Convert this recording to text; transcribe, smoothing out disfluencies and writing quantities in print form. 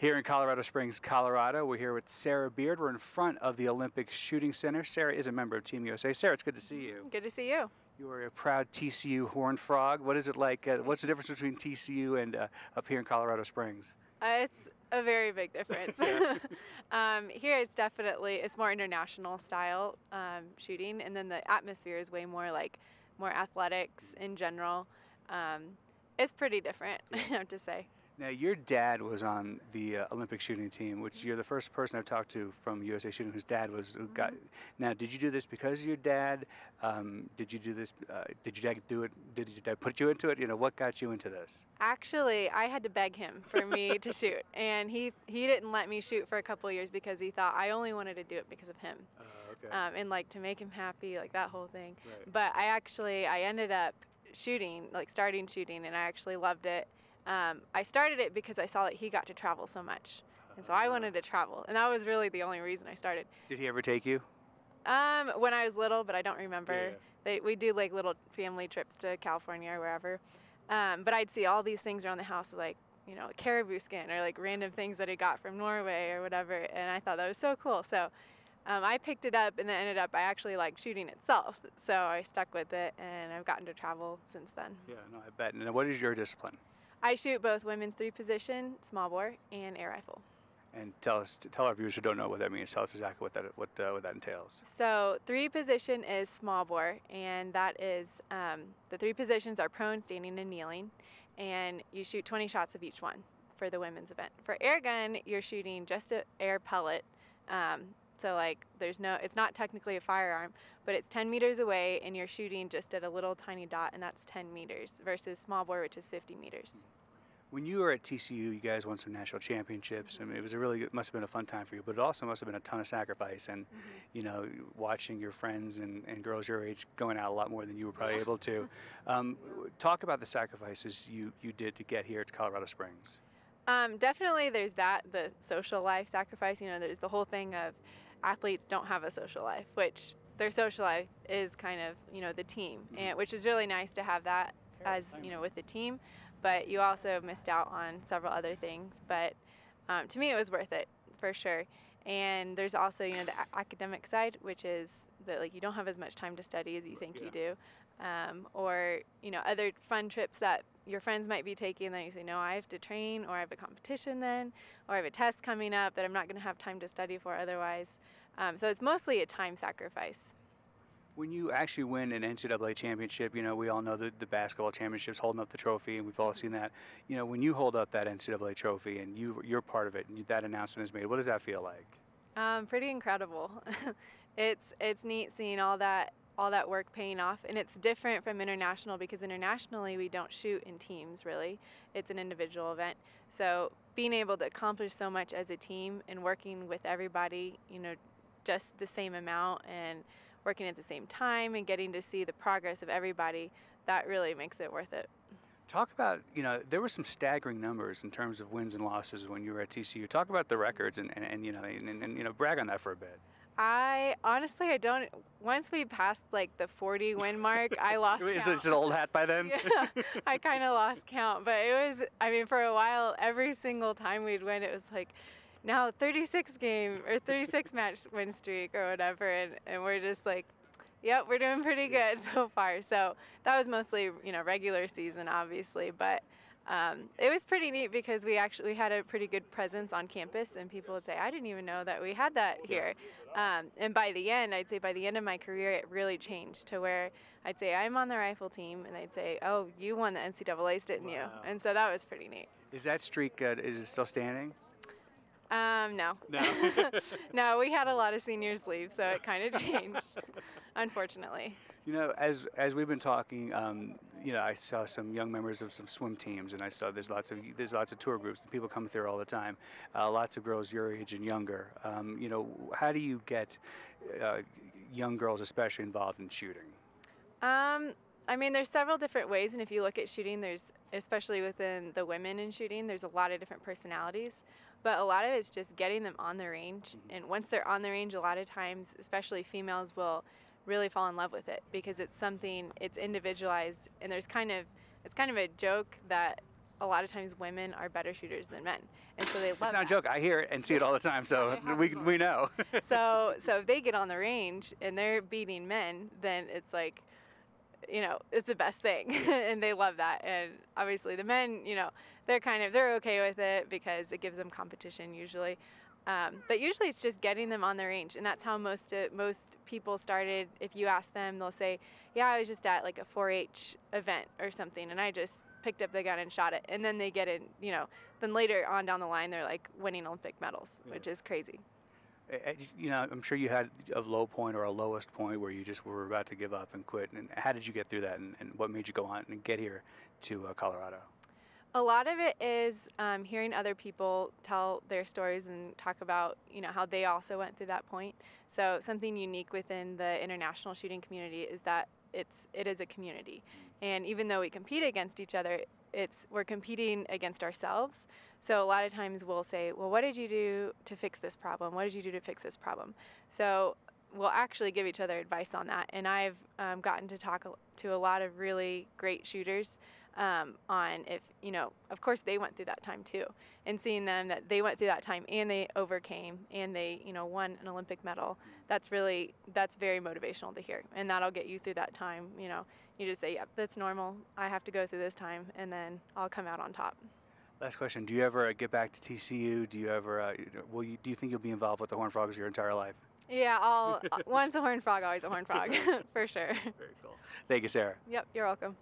Here in Colorado Springs, Colorado, we're here with Sarah Beard. We're in front of the Olympic Shooting Center. Sarah is a member of Team USA. Sarah, it's good to see you. Good to see you. You are a proud TCU Horned Frog. What is it like? What's the difference between TCU and up here in Colorado Springs? It's a very big difference. Here it's more international style shooting, and then the atmosphere is way more more athletics in general. It's pretty different, I have to say. Now, your dad was on the Olympic shooting team, which you're the first person I've talked to from USA Shooting whose dad was. Now, did you do this because of your dad? Did you do this? Did your dad do it? Did your dad put you into it? You know, what got you into this? Actually, I had to beg him for me to shoot, and he didn't let me shoot for a couple of years because he thought I only wanted to do it because of him, Okay. and to make him happy, that whole thing. Right. But I ended up shooting, starting shooting, and I actually loved it. I started it because I saw that he got to travel so much, and so I wanted to travel, and that was really the only reason I started. Did he ever take you? When I was little, but I don't remember. Yeah. We do little family trips to California or wherever, but I'd see all these things around the house, caribou skin or random things that he got from Norway or whatever, and I thought that was so cool. So I picked it up, and then I actually liked shooting itself, so I stuck with it, and I've gotten to travel since then. Yeah, no, I bet. And what is your discipline? I shoot both women's 3-position, small bore, and air rifle. And tell our viewers who don't know what that means. Tell us exactly what that entails. So 3-position is small bore, and that is the 3 positions are prone, standing, and kneeling, and you shoot 20 shots of each one for the women's event. For air gun, you're shooting just an air pellet. So it's not technically a firearm, but it's 10 meters away, and you're shooting just at a little tiny dot, and that's 10 meters versus small bore, which is 50 meters. When you were at TCU, you guys won some national championships. I mean, it must have been a fun time for you, but it also must have been a ton of sacrifice and, watching your friends and girls your age going out a lot more than you were probably able to. Talk about the sacrifices you did to get here to Colorado Springs. Definitely there's the social life sacrifice. There's the whole thing of athletes don't have a social life, which their social life is kind of, the team, and which is really nice to have that as, with the team, but you also missed out on several other things. But to me, it was worth it for sure. And there's also, the academic side, which is that you don't have as much time to study as you think you do, or other fun trips that your friends might be taking, and then you say, no, I have to train, or I have a competition then, or I have a test coming up that I'm not going to have time to study for otherwise. So it's mostly a time sacrifice. When you actually win an NCAA championship, we all know the basketball championships holding up the trophy, and we've all seen that. When you hold up that NCAA trophy and you're part of it, and that announcement is made, what does that feel like? Pretty incredible. It's neat seeing all that work paying off, and it's different from international because internationally we don't shoot in teams really. It's an individual event. So being able to accomplish so much as a team and working with everybody, just the same amount and working at the same time and getting to see the progress of everybody, that really makes it worth it. Talk about, there were some staggering numbers in terms of wins and losses when you were at TCU. Talk about the records and brag on that for a bit. I don't. Once we passed the 40 win mark, I lost count. Is it an old hat by then? Yeah, I kind of lost count. But it was, for a while, every single time we'd win, it was now 36 game or 36 match win streak or whatever, and we're just yep, we're doing pretty good so far. So that was mostly regular season, obviously, but. It was pretty neat because we had a pretty good presence on campus, and people would say, I didn't even know that we had that here. And by the end of my career, it really changed to where I'd say, I'm on the rifle team, and they'd say, oh, you won the NCAAs, didn't you? And so that was pretty neat. Is that streak, is it still standing? No. No, we had a lot of seniors leave, so it kind of changed, unfortunately. As we've been talking, I saw some young members of some swim teams, and I saw there's lots of tour groups. People come through all the time. Lots of girls your age and younger. How do you get young girls, especially, involved in shooting? There's several different ways, and if you look at shooting, especially within the women in shooting, there's a lot of different personalities. But a lot of it's just getting them on the range, and once they're on the range, a lot of times, especially females, will really fall in love with it because it's individualized, and it's kind of a joke that a lot of times women are better shooters than men, and so they It's love not a that. joke. I hear it and see it all the time, so it we happens all we know. So if they get on the range and they're beating men, then it's like, it's the best thing, and they love that. And obviously the men, they're okay with it because it gives them competition usually. But usually it's just getting them on the range, and that's how most people started. If you ask them, they'll say, "Yeah, I was just at like a 4-H event or something, and I just picked up the gun and shot it." And then they get in, then later on down the line, they're like winning Olympic medals, which is crazy. I'm sure you had a low point or a lowest point where you just were about to give up and quit. And how did you get through that? And what made you go on and get here to Colorado? A lot of it is hearing other people tell their stories and talk about, how they also went through that point. So something unique within the international shooting community is that it is a community. And even though we compete against each other, we're competing against ourselves. So a lot of times we'll say, well, what did you do to fix this problem? What did you do to fix this problem? So we'll actually give each other advice on that. And I've gotten to talk to a lot of really great shooters on if, of course they went through that time too. And seeing them that they went through that time and they overcame and they, won an Olympic medal, that's very motivational to hear. And that'll get you through that time. You just say, yep, that's normal. I have to go through this time, and then I'll come out on top. Last question: do you ever get back to TCU? Do you ever? Do you think you'll be involved with the Horned Frogs your entire life? Yeah, once a Horned Frog, always a Horned Frog, for sure. Very cool. Thank you, Sarah. Yep, you're welcome.